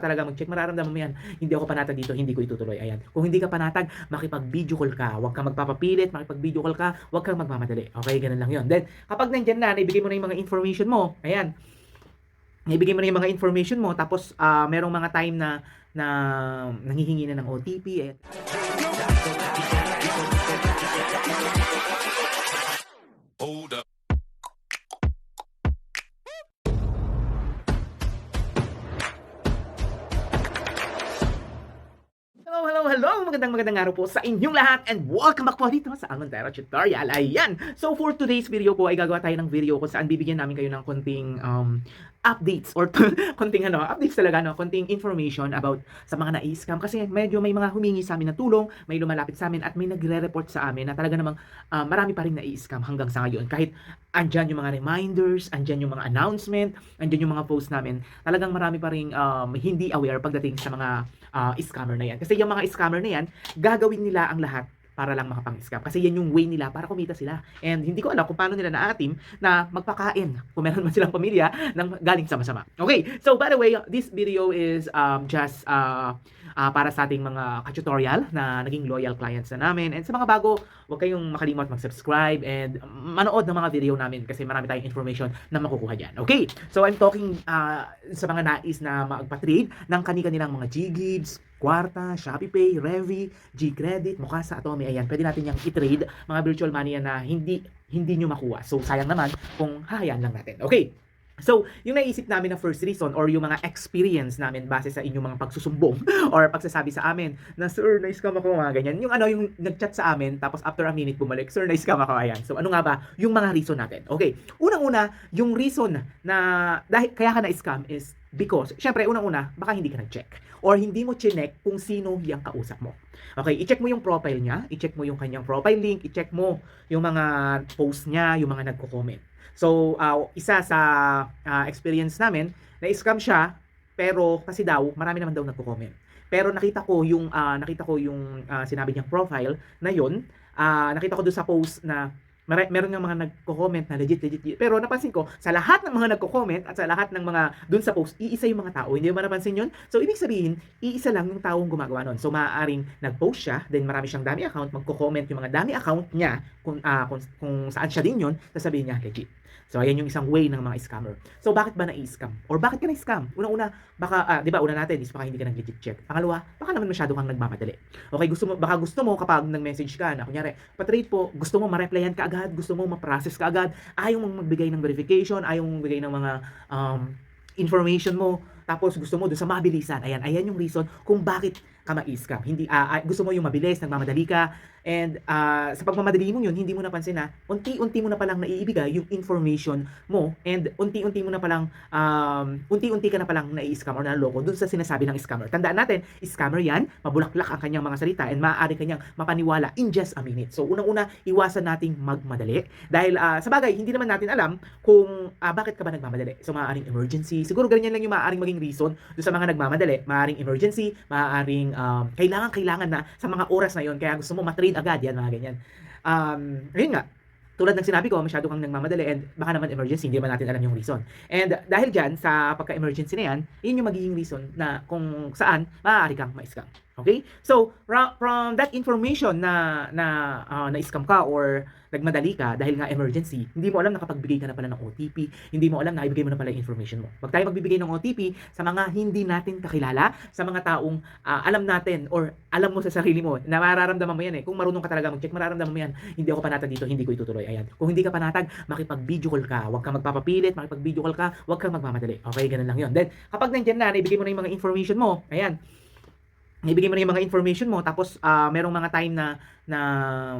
Talaga mag-check, mararamdaman mo yan, hindi ako panatag dito, hindi ko itutuloy, ayan. Kung hindi ka panatag, makipag-video call ka, huwag kang magpapapilit, makipag-video call ka, huwag kang magmamadali, okey, gano'n lang 'yun. Then kapag nandiyan na, naibigay mo na 'yung mga information mo, ayan, naibigay mo na 'yung mga information mo tapos, merong mga time na na nanghihingi na ng OTP, ayan. Hold up. Hello, hello, hello! Magandang araw po sa inyong lahat and welcome back po dito sa Almontero Tutorial. Ayan! So for today's video po ay gagawa tayo ng video kung saan bibigyan namin kayo ng konting updates or konting updates talaga, no? Konting information about sa mga nai-scam kasi medyo may mga humingi sa amin ng tulong, may lumalapit sa amin at may nagre-report sa amin na talaga namang marami pa rin nai-scam hanggang sa ngayon. Kahit andyan yung mga reminders, andyan yung mga announcement, andyan yung mga post namin, talagang marami pa rin hindi aware pagdating sa mga scammer na yan. Kasi yung mga scammer na yan, gagawin nila ang lahat para lang makapang-scam. Kasi yan yung way nila para kumita sila. And hindi ko alam kung paano nila na-atim na magpakain, kung meron man silang pamilya, ng galing sa masama. Okay, so by the way, this video is just para sa ating mga ka-tutorial na naging loyal clients na namin. And sa mga bago, huwag kayong makalimot mag-subscribe and manood ng mga video namin kasi marami tayong information na makukuha dyan. Okay, so I'm talking sa mga nais na magpa-trade ng kani-kanilang mga G-Gives, Kwarta, ShopeePay, Revi, G-Credit, Mukasa, Atome, ayan. Pwede natin yung i-trade, mga virtual money yan na hindi nyo makuha. So, sayang naman kung hahayaan lang natin. Okay. So, yung naisip namin na first reason or yung mga experience namin base sa inyong mga pagsusumbong or pagsasabi sa amin na, "Sir, na-scam ako," mga ganyan. Yung nag-chat sa amin tapos after a minute bumalik, "Sir, na-scam ako," ayan. So, ano nga ba yung mga reason natin? Okay. Unang-una, yung reason na dahil kaya ka na-scam is because, syempre, unang-una, baka hindi ka nag-check or hindi mo chinek kung sino yung kausap mo. Okay, i-check mo yung profile niya, i-check mo yung kanyang profile link, i-check mo yung mga post niya, yung mga nagko-comment. So, isa sa experience namin, na-scam siya, pero kasi daw, marami naman daw nagko-comment. Pero nakita ko yung sinabi niyang profile na yun, nakita ko doon sa post na meron ngang mga nagko-comment na legit. Pero napansin ko, sa lahat ng mga nagko-comment at sa lahat ng mga doon sa post, iisa yung mga tao. Hindi mo ba napansin yun? So, ibig sabihin, iisa lang yung taong gumagawa nun. So, maaaring nag-post siya, then marami siyang dummy account, magko-comment yung mga dummy account niya kung saan siya din yun, sasabihin niya legit. So, ayan yung isang way ng mga scammer. So, bakit ba na-scam? Or bakit ka na-scam? Unang-una, baka, di ba, una natin is baka hindi ka nag-legit check. Pangalawa, baka naman masyado kang nagmamadali. Okay, baka gusto mo kapag nag-message ka na, kunyari, pa-trade po, gusto mo ma-replyan ka agad, gusto mo ma-process ka agad, ayaw mong magbigay ng verification, ayaw mong magbigay ng mga information mo, tapos gusto mo doon sa mabilisan. Ayan yung reason kung bakit ka ma-scam. Hindi, gusto mo yung mabilis, nagmamadali ka, and sa pagmamadali mo yun, hindi mo napansin na unti-unti mo na palang naiibigay yung information mo and unti-unti ka na palang nai-scam or naloko dun sa sinasabi ng scammer. Tandaan natin, scammer yan, mabulaklak ang kanyang mga salita and maaari kanyang mapaniwala in just a minute. So unang-una, iwasan nating magmadali dahil sa bagay, hindi naman natin alam kung bakit ka ba nagmamadali. So maaaring emergency, siguro ganyan lang yung maaaring maging reason dun sa mga nagmamadali, maaaring emergency, maaaring kailangan na sa mga oras na yon kaya gusto mo matrade agad yan, mga ganyan. Ayun nga, tulad ng sinabi ko, masyado kang nagmamadali and baka naman emergency, hindi naman natin alam yung reason. And dahil dyan, sa pagka-emergency na yan, yun yung magiging reason na kung saan maaari kang ma-scam. Okay? So, from that information na-scam ka or nagmadali ka dahil nga emergency, hindi mo alam nakapagbigay ka na pala ng OTP, hindi mo alam na ibigay mo na pala yung information mo. Huwag tayo magbibigay ng OTP sa mga hindi natin kakilala, sa mga taong alam natin or alam mo sa sarili mo na mararamdaman mo yan eh. Kung marunong ka talaga mag-check, mararamdaman mo yan, hindi ako panatag dito, hindi ko itutuloy. Ayan. Kung hindi ka panatag, makipag-video call ka. Huwag kang magpapapilit, makipag-video call ka, huwag kang magmamadali. Okay, ganun lang yun. Then, kapag nandyan na, naibigay mo na yung mga information mo, ayan, ibigay mo na yung mga information mo tapos merong mga time na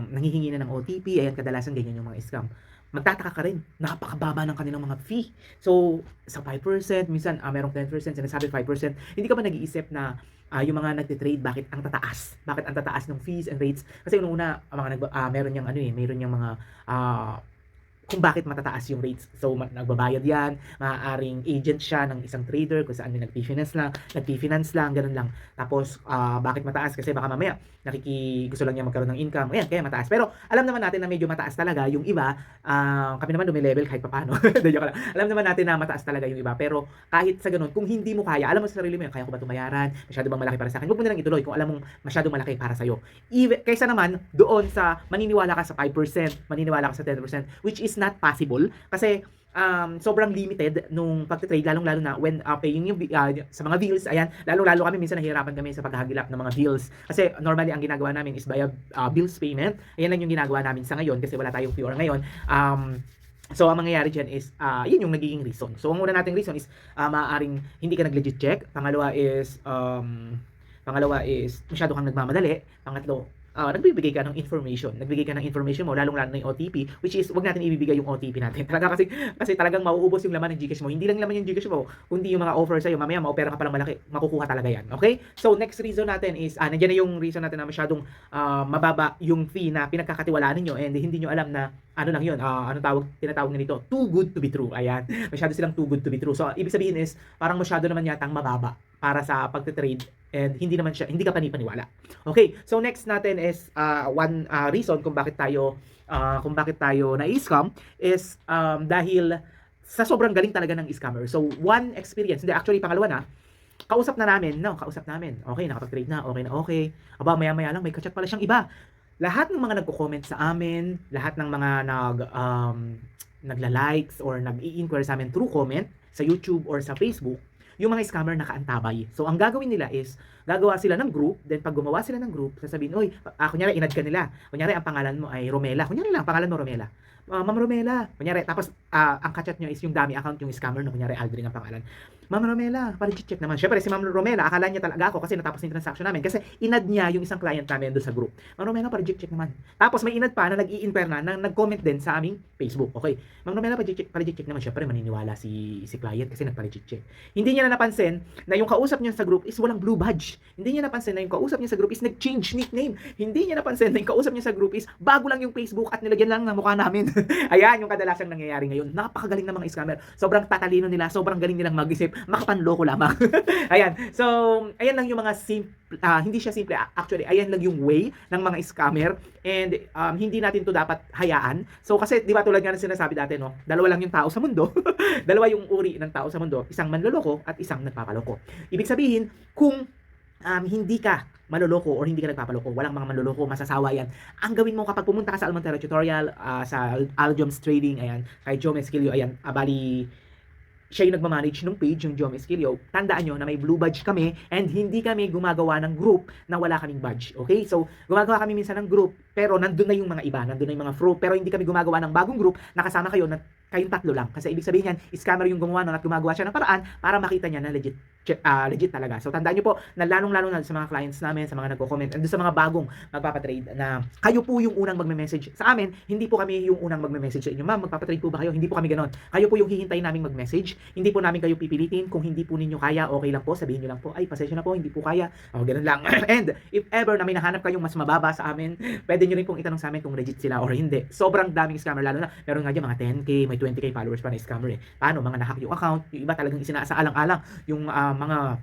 nanghihingi na ng OTP, ayan kadalasan ganyan yung mga scam. Magtataka ka rin, napakababa ng kanilang mga fee. So, sa 5%, minsan merong 10%, sinasabi 5%. Hindi ka ba nag-iisip na yung mga nagte-trade bakit ang tataas? Bakit ang tataas ng fees and rates? Kasi una meron yang meron yang mga kung bakit matataas yung rates. So, nagbabayad yan, maaaring agent siya ng isang trader kung saan may nagpi-finance lang, ganun lang. Tapos, bakit mataas? Kasi baka mamaya, gusto lang niya magkaroon ng income. Ayan, kaya mataas. Pero, alam naman natin na medyo mataas talaga yung iba. Kami naman level kahit papano. Joke lang. Alam naman natin na mataas talaga yung iba. Pero, kahit sa ganun, kung hindi mo kaya, alam mo sa sarili mo yan, kaya ko ba tumayaran? Masyado bang malaki para sa akin? Huwag mo na lang ituloy kung alam mong masyado malaki para sa'yo. Kaysa naman, doon sa maniniwala ka sa 5%, maniniwala ka sa 10%, which is not possible kasi sobrang limited nung pagte-trade, lalong-lalo na when paying yung sa mga bills. Ayan, lalong-lalo kami minsan nahihirapan kami sa paghahagilap ng mga bills kasi normally ang ginagawa namin is via bills payment. Ayan lang yung ginagawa namin sa ngayon kasi wala tayong QR ngayon. So, ang mangyayari dyan is, yun yung nagiging reason. So, ang una nating reason is, maaaring hindi ka nag-legit check. Pangalawa is, masyado kang nagmamadali. Pangatlo, nagbibigay ka ng information. Nagbigay ka ng information mo, lalong-lalo na yung OTP, which is, wag natin ibibigay yung OTP natin. Talaga kasi talagang mauubos yung laman ng GCash mo. Hindi lang laman yung GCash mo, kundi yung mga offer sa'yo. Mamaya, ma-opera ka palang malaki. Makukuha talaga yan. Okay? So, next reason natin is, nandiyan na yung reason natin na masyadong mababa yung fee na pinagkakatiwalaan ninyo and hindi nyo alam na ano lang yun, tinatawag nito, too good to be true. Ayan, masyado silang too good to be true. So, ibig sabihin is, parang masyado naman yatang mababa para sa pagte-trade and hindi ka panipaniwala. Okay, so next natin is one reason kung bakit tayo na-scam is dahil sa sobrang galing talaga ng scammer. So, one experience, actually pangalawa na, kausap namin. Okay, nakapag-trade na, okay. Aba, maya-maya lang, may kachat pala siyang iba. Lahat ng mga nagko-comment sa amin, lahat ng mga nagla-likes or nag-i-inquire sa amin through comment sa YouTube or sa Facebook, yung mga scammer nakaantabay. So, ang gagawin nila is, gagawa sila ng group, then pag gumawa sila ng group, sasabihin, oy, kunyari, inad ka nila. Kunyari, ang pangalan mo ay Romela. Kunyari lang, pangalan mo Romela. Ma'am Romela. Kunyari, tapos, ang kachat nyo is yung dami account, yung scammer, no? Kunyari, Aldrin ang pangalan. Ma'am Romela, check naman. Syempre, si Ma'am Romela, akala niya talaga ako kasi natapos yung transaction namin. Kasi inad niya yung isang client namin doon sa group. Ma'am Romela, check naman. Tapos may inad pa na nag-i-inquire na nag-comment din sa aming Facebook. Okay. Ma'am Romela, check naman. Syempre, maniniwala si client kasi check. Hindi niya na napansin na yung kausap niya sa group is walang blue badge. Hindi niya napansin na yung kausap niya sa group is nag-change nickname. Hindi niya napansin na yung kausap niya sa group is bago lang yung Facebook at nilagyan lang ng mukha namin. Ayan, yung kadalasang nangyayari ngayon. Napakagaling ng mga scammer. Sobrang tatalino nila, sobrang galing nilang mag-isip. Makapanloko lamang. Ayan. So, ayan lang yung mga hindi siya simple. Actually, ayan lang yung way ng mga scammer and hindi natin to dapat hayaan. So, kasi di ba tulad nga ng sinasabi dati, no? Dalawa lang yung tao sa mundo. Dalawa yung uri ng tao sa mundo. Isang manloloko at isang nagpapaloko. Ibig sabihin, kung hindi ka maloloko or hindi ka nagpapaloko, walang mga manloloko, masasawa yan. Ang gawin mo kapag pumunta ka sa Almontero Tutorial, sa Aljoms Trading, ayan, kay Joe Mesquilio, ayan, bali, siya yung nagmamanage ng page, yung Joe Mesquilio. Tandaan nyo na may blue badge kami and hindi kami gumagawa ng group na wala kaming badge. Okay? So, gumagawa kami minsan ng group pero nandun na yung mga iba, nandun na yung mga pro, pero hindi kami gumagawa ng bagong group na kasama kayo na kayong tatlo lang. Kasi ibig sabihin yan, scammer yung gumawa nun at gumagawa siya ng paraan para makita niya na legit talaga. So, tandaan nyo po na lalong-lalo na sa mga clients namin, sa mga nagko-comment, and sa mga bagong magpapatrade na kayo po yung unang magme-message sa amin, hindi po kami yung unang magme-message sa inyo. Ma'am, magpapatrade po ba kayo? Hindi po kami ganon. Kayo po yung hihintayin naming mag-message. Hindi po namin kayo pipilitin. Kung hindi po ninyo kaya, okay lang po. Sabihin nyo lang po, ay, pasensya na po, hindi po kaya. O, ganun lang. And if ever na may nahanap kayong mas mababa sa amin, pwede nyo rin pong itanong sa amin kung legit sila or hindi. Sobrang daming scammer, lalo na, meron nga dyan mga 10K, may 20K followers pa na scammer eh. Paano? Mga nahack yung account, yung iba talagang isinasaalang-alang yung mga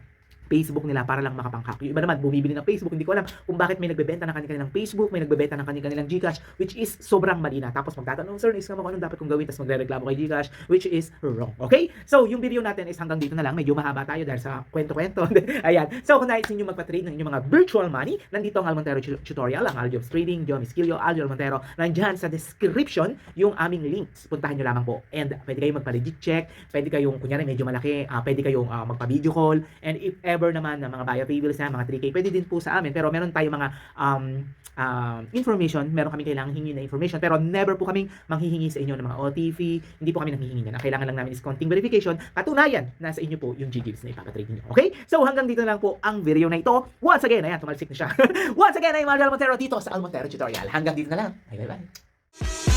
Facebook nila para lang makapang-hack. Yung iba naman, bumibili ng Facebook, hindi ko alam kung bakit may nagbebenta ng kanilang Facebook, may nagbebenta ng kanilang Gcash, which is sobrang mali na. Tapos magtatanong, sir, na-scam ako, anong dapat kong gawin? Tapos magre-reklamo kay Gcash, which is wrong. Okay? So, yung video natin is hanggang dito na lang. Medyo mahaba tayo dahil sa kwento-kwento. Ayan. So, kung nais ninyo magpa-trade ng inyong mga virtual money, nandito ang Almontero Tutorial, ang Aljoms Trading, Joe Mesquilio, Aljo Almontero. Nandyan sa description yung aming links. Puntahan nyo lamang po. And pwede kayong magpa-legit check, pwede kayong, kunyari medyo malaki, pwede kayong magpa-video call, and if ever naman na mga buy pay bills na mga 3K, pwede din po sa amin. Pero meron tayong mga information, meron kami kailangan hingin na information, pero never po kaming manghihingi sa inyo ng mga OTP, hindi po kami nanghihingi na. Ang kailangan lang namin is konting verification, katunayan, nasa inyo po yung GGives na ipapatrade niyo. Okay? So hanggang dito na lang po ang video na ito. Once again, ayan, tumalsik na siya. Once again, I'm Mario Almontero dito sa Almontero Tutorial. Hanggang dito na lang. Bye bye bye.